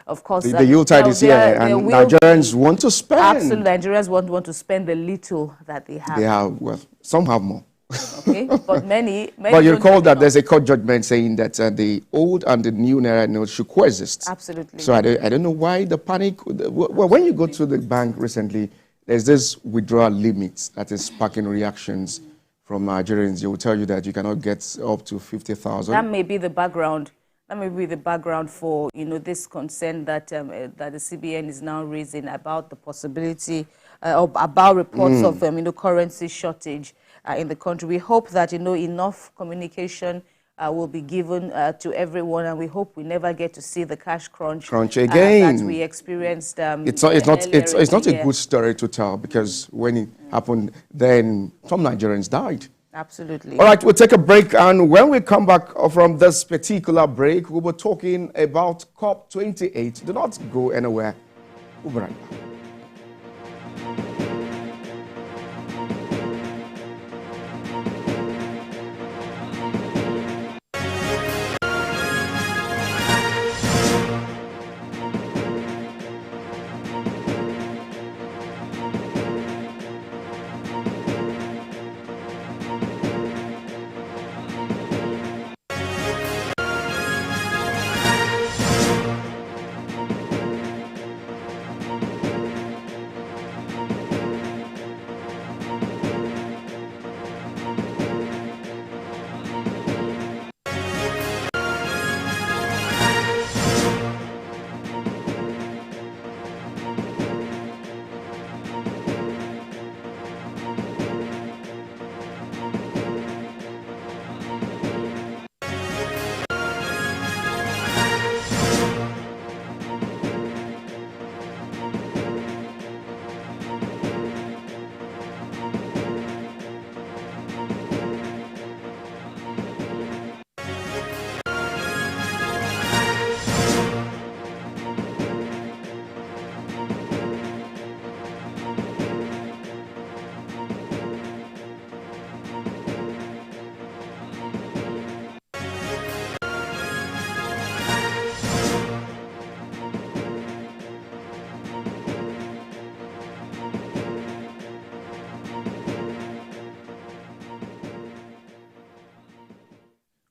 Of course, the Yuletide is here, and Nigerians want to spend. Absolutely, Nigerians want to spend the little that they have. They have, well, some have more. Okay, but many but you recall that there's a court judgment saying that the old and the new Naira notes should coexist. Absolutely. So I don't know why the panic. Well, when you go to the bank recently, there's this withdrawal limit that is sparking reactions from Nigerians. They will tell you that you cannot get up to 50,000. That may be the background. That may be the background for this concern that that the CBN is now raising about the possibility about reports of currency shortage in the country. We hope that enough communication will be given to everyone, and we hope we never get to see the cash crunch again that we experienced. It's not a good story to tell, because when it happened, then some Nigerians died. Absolutely. All right, we'll take a break, and when we come back from this particular break, we'll be talking about COP28. Do not go anywhere. We'll be right back.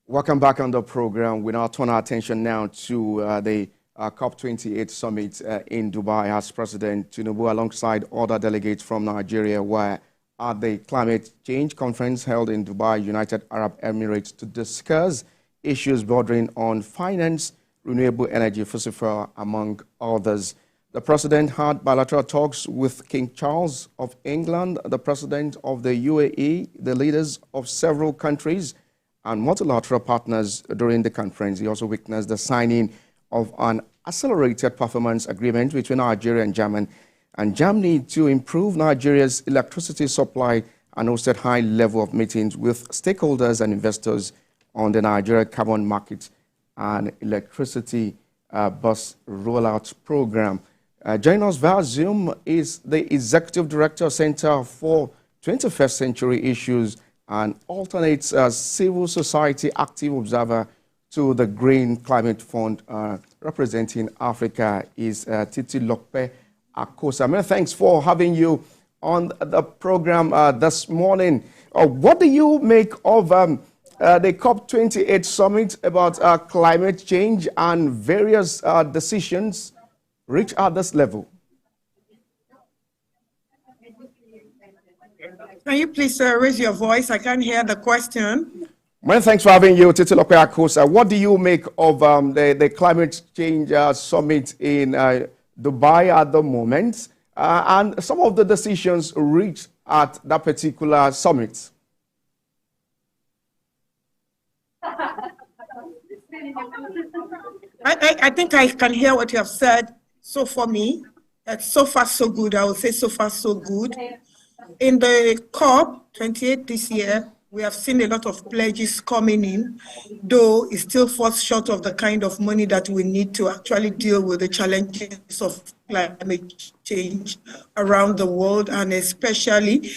Welcome back on the program. We now turn our attention now to the COP28 summit in Dubai, as President Tinubu, alongside other delegates from Nigeria, were at the climate change conference held in Dubai, United Arab Emirates, to discuss issues bordering on finance, renewable energy, fossil fuel, among others. The President had bilateral talks with King Charles of England, the President of the UAE, the leaders of several countries, and multilateral partners during the conference. He also witnessed the signing of an accelerated performance agreement between Nigeria and Germany to improve Nigeria's electricity supply, and hosted high level of meetings with stakeholders and investors on the Nigeria carbon market and electricity bus rollout program. Joining us via Zoom is the Executive Director, Center for 21st Century Issues and alternates as civil society active observer to the Green Climate Fund, representing Africa, is Titi Lokpe Akosa. Many thanks for having you on the program this morning. What do you make of the COP28 summit about climate change and various decisions reached at this level? Can you please raise your voice? I can't hear the question. Well, thanks for having you, Titi Lokpe Akosa. What do you make of the climate change summit in Dubai at the moment, and some of the decisions reached at that particular summit? I think I can hear what you have said. So for me, so far so good. I would say so far so good. In the COP28 this year, we have seen a lot of pledges coming in, though it still falls short of the kind of money that we need to actually deal with the challenges of climate change around the world, and especially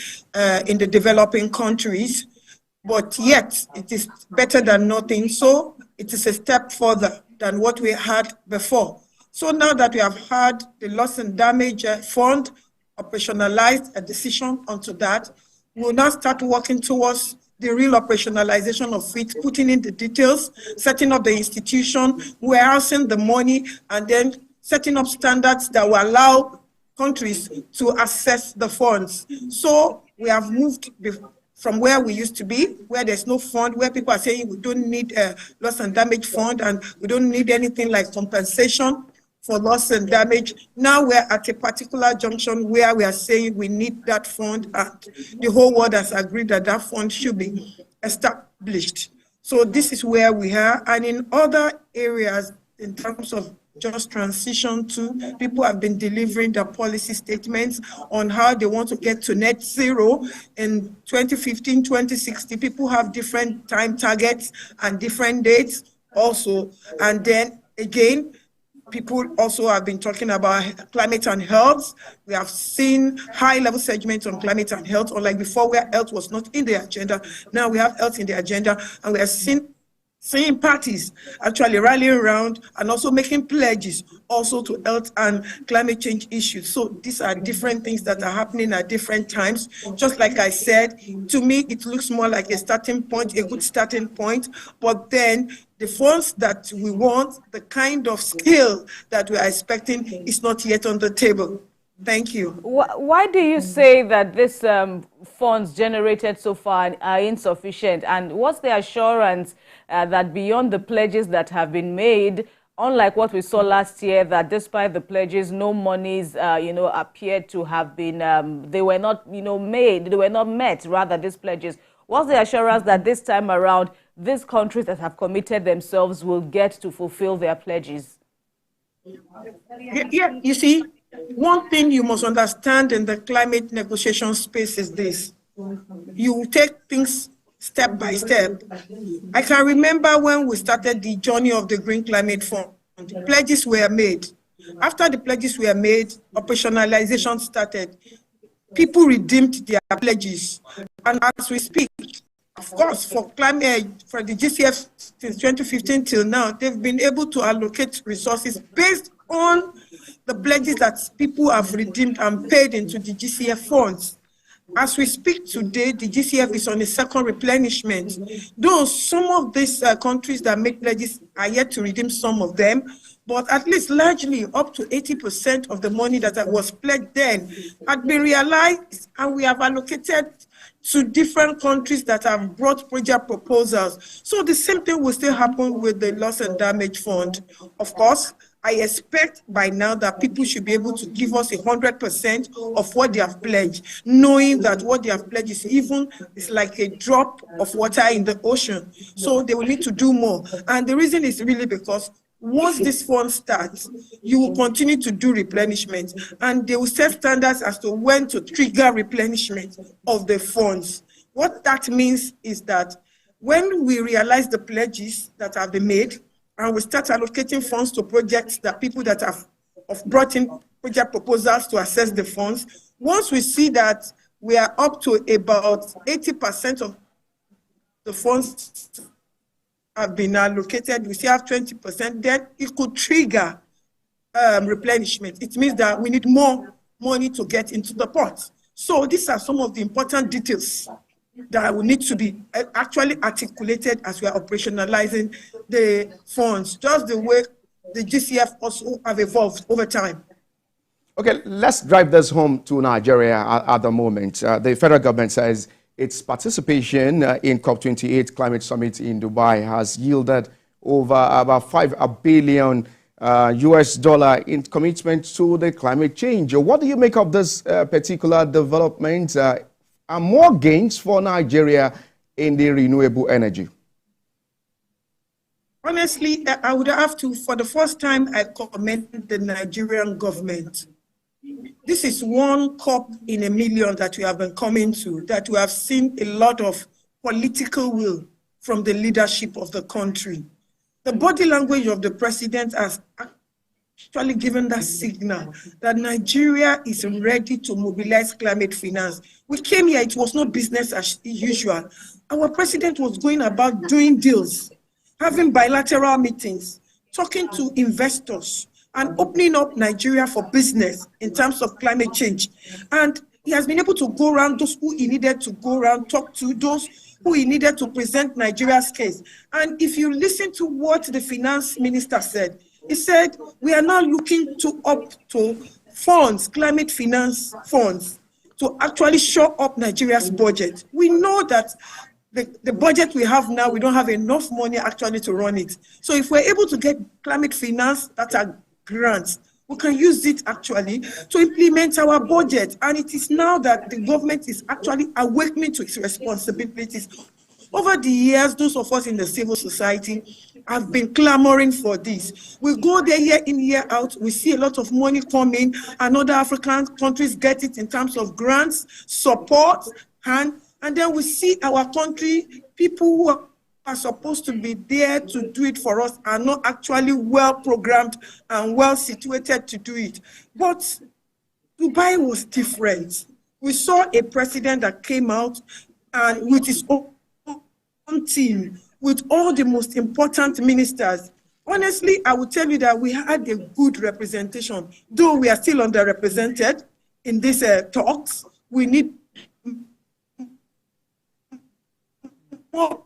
in the developing countries. But yet, it is better than nothing. So it is a step further than what we had before. So now that we have had the loss and damage fund operationalized, a decision onto that, we'll now start working towards the real operationalization of it, putting in the details, setting up the institution, warehousing the money, and then setting up standards that will allow countries to access the funds. So we have moved from where we used to be, where there's no fund, where people are saying we don't need a loss and damage fund and we don't need anything like compensation for loss and damage. Now we're at a particular junction where we are saying we need that fund, and the whole world has agreed that that fund should be established. So this is where we are. And in other areas, in terms of just transition to, people have been delivering their policy statements on how they want to get to net zero in 2015, 2060. People have different time targets and different dates also. And then again, people also have been talking about climate and health. We have seen high-level segments on climate and health, unlike before where health was not in the agenda. Now we have health in the agenda, and we are seeing parties actually rallying around and also making pledges also to health and climate change issues. So these are different things that are happening at different times. Just like I said, to me, it looks more like a starting point, a good starting point, but then the funds that we want, the kind of scale that we are expecting is not yet on the table. Thank you. Why do you say that these funds generated so far are insufficient? And what's the assurance that beyond the pledges that have been made, unlike what we saw last year, that despite the pledges, no monies, appeared to have been, they were not, made, they were not met, rather, these pledges. What's the assurance that this time around, these countries that have committed themselves will get to fulfill their pledges? Yeah, you see, one thing you must understand in the climate negotiation space is this. You take things step by step. I can remember when we started the journey of the Green Climate Fund, pledges were made. After the pledges were made, operationalization started. People redeemed their pledges. And as we speak, of course, for climate, for the GCF since 2015 till now, they've been able to allocate resources based on the pledges that people have redeemed and paid into the GCF funds. As we speak today, the GCF is on a second replenishment. Though some of these countries that make pledges are yet to redeem some of them, but at least largely up to 80% of the money that was pledged then had been realized, and we have allocated to different countries that have brought project proposals. So the same thing will still happen with the loss and damage fund. Of course, I expect by now that people should be able to give us 100% of what they have pledged, knowing that what they have pledged is like a drop of water in the ocean. So they will need to do more. And the reason is really because once this fund starts, you will continue to do replenishment, and they will set standards as to when to trigger replenishment of the funds. What that means is that when we realize the pledges that have been made, and we start allocating funds to projects that people that have brought in project proposals to assess the funds, once we see that we are up to about 80% of the funds have been allocated, we still have 20%, then it could trigger replenishment. It means that we need more money to get into the pot. So these are some of the important details that will need to be actually articulated as we are operationalizing the funds, just the way the GCF also have evolved over time. Okay, let's drive this home to Nigeria at the moment. The federal government says its participation in COP28 climate summit in Dubai has yielded over about $5 billion US in commitment to the climate change. What do you make of this particular development? And more gains for Nigeria in the renewable energy? Honestly, I would have to, for the first time, I commend the Nigerian government. This is one COP in a million that we have been coming to, that we have seen a lot of political will from the leadership of the country. The body language of the president has actually given that signal that Nigeria is ready to mobilize climate finance. We came here, it was not business as usual. Our president was going about doing deals, having bilateral meetings, talking to investors, and opening up Nigeria for business in terms of climate change. And he has been able to go around those who he needed to go around, talk to those who he needed to present Nigeria's case. And if you listen to what the finance minister said, he said, we are now looking up to funds, climate finance funds, to actually shore up Nigeria's budget. We know that the budget we have now, we don't have enough money actually to run it. So if we're able to get climate finance that are grants, we can use it actually to implement our budget. And it is now that the government is actually awakening to its responsibilities. Over the years, those of us in the civil society have been clamoring for this. We go there year in, year out. We see a lot of money coming, and other African countries get it in terms of grants, support, and then we see our country, people who are supposed to be there to do it for us are not actually well programmed and well situated to do it. But Dubai was different. We saw a president that came out and with his own team, with all the most important ministers. Honestly, I will tell you that we had a good representation. Though we are still underrepresented in these talks, we need more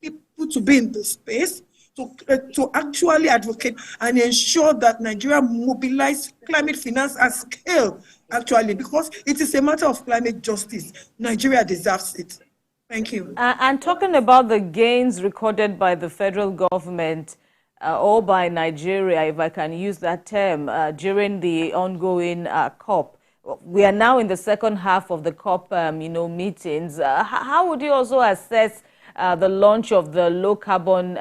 people to be in the space to actually advocate and ensure that Nigeria mobilize climate finance at scale, actually, because it is a matter of climate justice. Nigeria deserves it. Thank you. And talking about the gains recorded by the federal government or by Nigeria, if I can use that term, during the ongoing COP, we are now in the second half of the COP, meetings. How would you also assess the launch of the low carbon,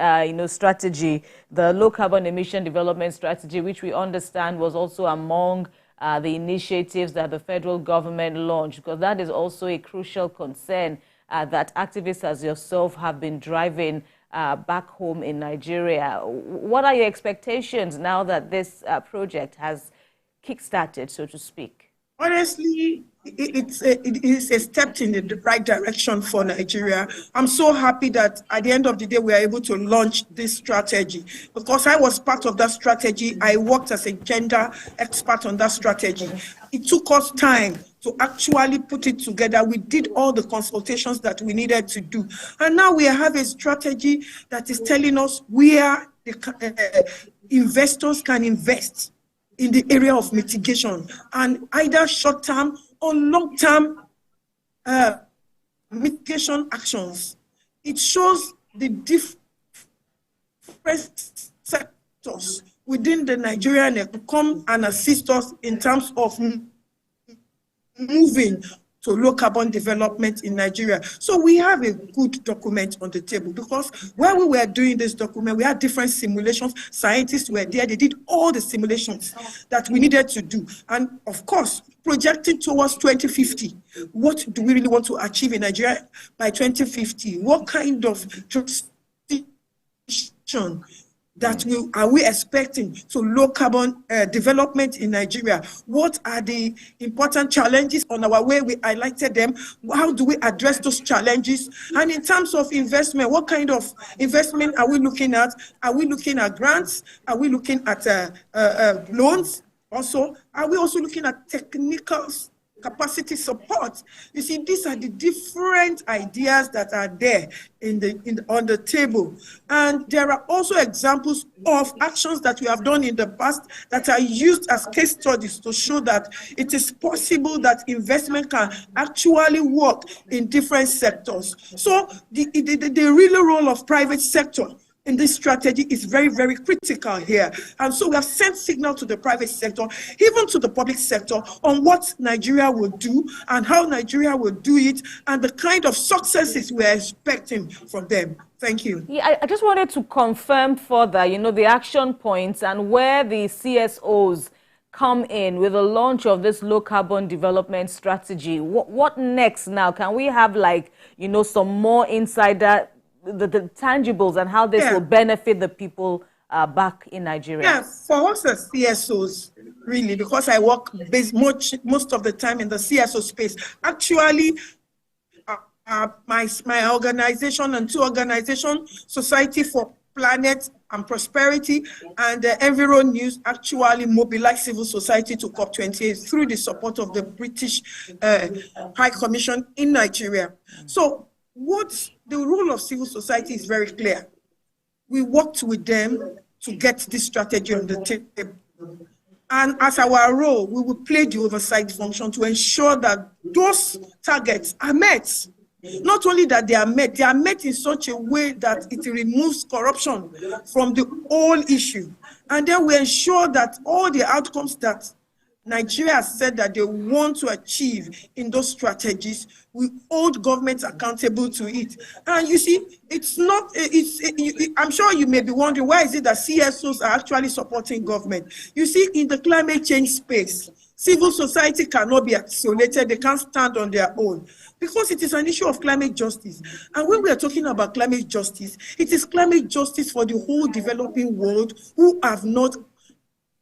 strategy, the low carbon emission development strategy, which we understand was also among the initiatives that the federal government launched, because that is also a crucial concern that activists as yourself have been driving back home in Nigeria. What are your expectations now that this project has kickstarted, so to speak? Honestly, it is a step in the right direction for Nigeria. I'm so happy that at the end of the day, we are able to launch this strategy. Because I was part of that strategy. I worked as a gender expert on that strategy. It took us time to actually put it together. We did all the consultations that we needed to do. And now we have a strategy that is telling us where the investors can invest in the area of mitigation, and either short-term or long-term mitigation actions. It shows the different sectors within the Nigerian to come and assist us in terms of moving to low carbon development in Nigeria. So we have a good document on the table, because while we were doing this document, we had different simulations. Scientists were there. They did all the simulations that we needed to do. And of course, projecting towards 2050, what do we really want to achieve in Nigeria by 2050? What kind of transition that are we expecting to low carbon development in Nigeria? What are the important challenges on our way? We highlighted them. How do we address those challenges? And in terms of investment, what kind of investment are we looking at? Are we looking at grants? Are we looking at loans? Also, are we also looking at technical capacity support? You see, these are the different ideas that are there on the table. And there are also examples of actions that we have done in the past that are used as case studies to show that it is possible that investment can actually work in different sectors. So the real role of private sector in this strategy is very, very critical here. And so we have sent signal to the private sector, even to the public sector, on what Nigeria will do and how Nigeria will do it and the kind of successes we're expecting from them. Thank you. Yeah, I just wanted to confirm further, the action points and where the CSOs come in with the launch of this low carbon development strategy. What next now? Can we have some more insider the tangibles and how this will benefit the people back in Nigeria? Yeah, for us as CSOs, really, because I work most of the time in the CSO space. Actually, my organization and two organizations, Society for Planet and Prosperity and Enviro News actually mobilized civil society to COP28 through the support of the British High Commission in Nigeria. So the role of civil society is very clear. We worked with them to get this strategy on the table. And as our role, we will play the oversight function to ensure that those targets are met. Not only that they are met in such a way that it removes corruption from the whole issue. And then we ensure that all the outcomes that Nigeria has said that they want to achieve in those strategies, we hold governments accountable to it. And you see, it's not, I'm sure you may be wondering, why is it that CSOs are actually supporting government? You see, in the climate change space, civil society cannot be isolated, they can't stand on their own, because it is an issue of climate justice. And when we are talking about climate justice, it is climate justice for the whole developing world who have not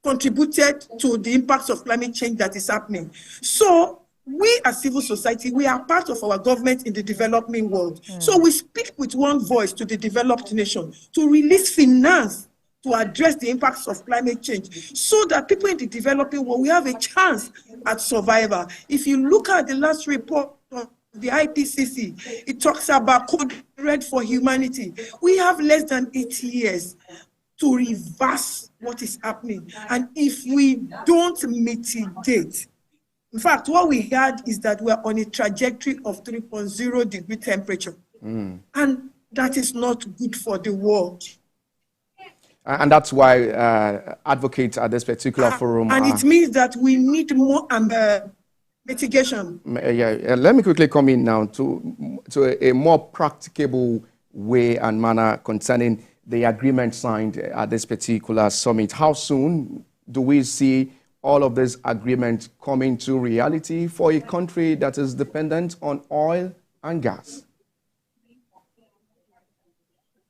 contributed to the impacts of climate change that is happening. So we as civil society, we are part of our government in the developing world. So we speak with one voice to the developed nation to release finance to address the impacts of climate change so that people in the developing world, we have a chance at survival. If you look at the last report of the IPCC, it talks about Code Red for Humanity. We have less than 80 years to reverse what is happening. And if we don't mitigate, in fact, what we heard is that we're on a trajectory of 3.0 degree temperature. And that is not good for the world. And that's why advocates at this particular forum and it means that we need more mitigation. Let me quickly come in now to a more practicable way and manner concerning the agreement signed at this particular summit. How soon do we see all of this agreement coming to reality for a country that is dependent on oil and gas?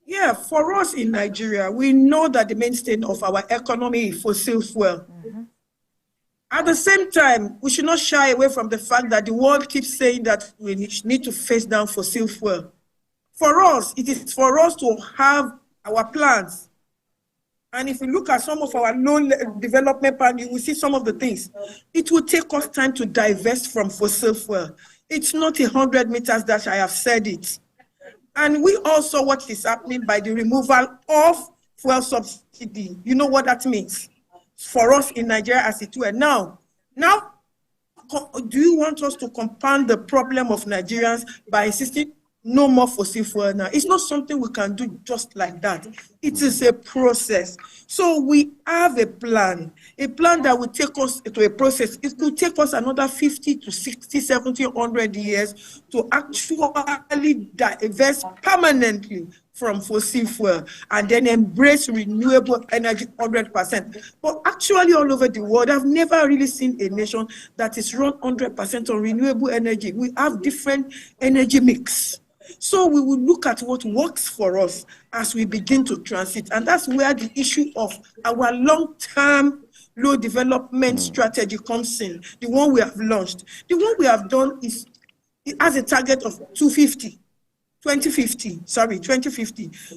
Yeah, for us in Nigeria, we know that the mainstay of our economy is fossil fuel. At the same time, we should not shy away from the fact that the world keeps saying that we need to face down fossil fuel. For us, it is for us to have our plans. And if you look at some of our non-development plans, you will see some of the things. It will take us time to divest from fossil fuel. It's not 100 meters that I have said it. And we also what is happening by the removal of fuel subsidy. You know what that means for us in Nigeria as it were. Now, do you want us to compound the problem of Nigerians by insisting no more fossil fuel now? It's not something we can do just like that. It is a process. So we have a plan that will take us to a process. It could take us another 50 to 60, 70, 100 years to actually divest permanently from fossil fuel and then embrace renewable energy 100%. But actually all over the world, I've never really seen a nation that is run 100% on renewable energy. We have different energy mix. So we will look at what works for us as we begin to transit. And that's where the issue of our long-term low development strategy comes in, the one we have launched. The one we have done is, it has a target of 2050.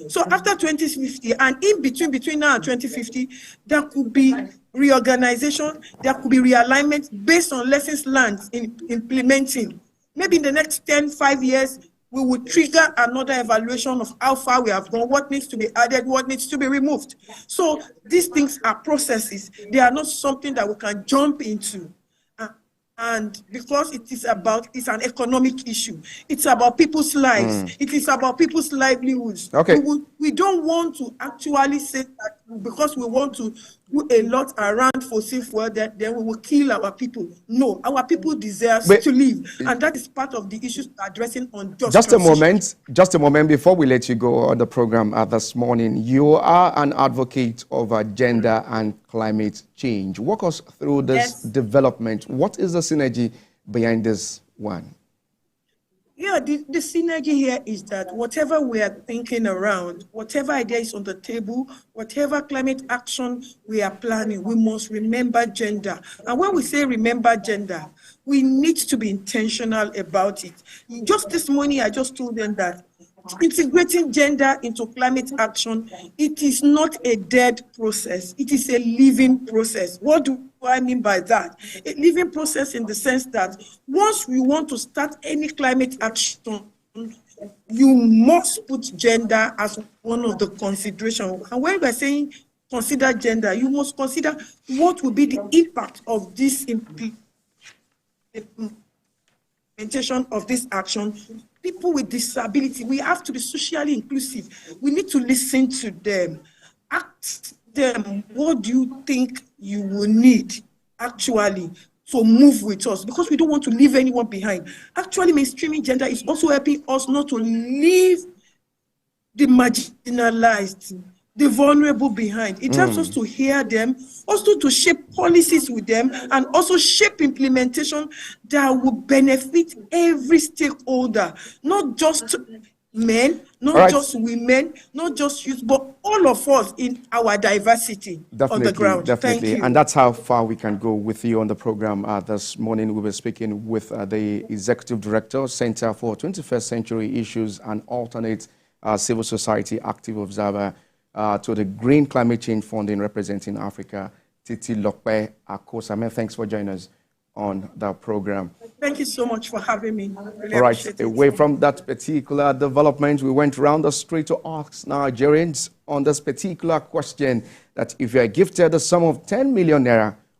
So after 2050, and in between now and 2050, there could be reorganization, there could be realignment based on lessons learned in implementing. Maybe in the next 5 years, we will trigger another evaluation of how far we have gone, what needs to be added, what needs to be removed. So these things are processes. They are not something that we can jump into. And because it's an economic issue. It's about people's lives. It is about people's livelihoods. Okay. We don't want to actually say that because we want to do a lot around fossil fuel, then we will kill our people. No, our people deserve to live. And that is part of the issues we're addressing on just a moment before we let you go on the program this morning. You are an advocate of gender and climate change. Walk us through this development. What is the synergy behind this one? Yeah, the synergy here is that whatever we are thinking around, whatever idea is on the table, whatever climate action we are planning, we must remember gender. And when we say remember gender, we need to be intentional about it. Just this morning, I just told them that integrating gender into climate action, it is not a dead process. It is a living process. What do I mean by that? A living process in the sense that once we want to start any climate action, you must put gender as one of the considerations. And when we're saying consider gender, you must consider what will be the impact of this implementation of this action. People with disability, we have to be socially inclusive. We need to listen to them. Ask them, what do you think you will need actually to move with us? Because we don't want to leave anyone behind. Actually, mainstreaming gender is also helping us not to leave the marginalized, the vulnerable behind. It helps us to hear them, also to shape policies with them, and also shape implementation that will benefit every stakeholder, not just men, not just women, not just youth, but all of us in our diversity on the ground. Definitely. Thank you. And that's how far we can go with you on the program. This morning we were speaking with the Executive Director, Center for 21st Century Issues and Alternate Civil Society Active Observer to the Green Climate Change Funding representing Africa, Titi Lokpe Akosame. Thanks for joining us on the program. Thank you so much for having me. Really All right, away from that particular development, we went around the street to ask Nigerians on this particular question that if you are gifted the sum of 10 million naira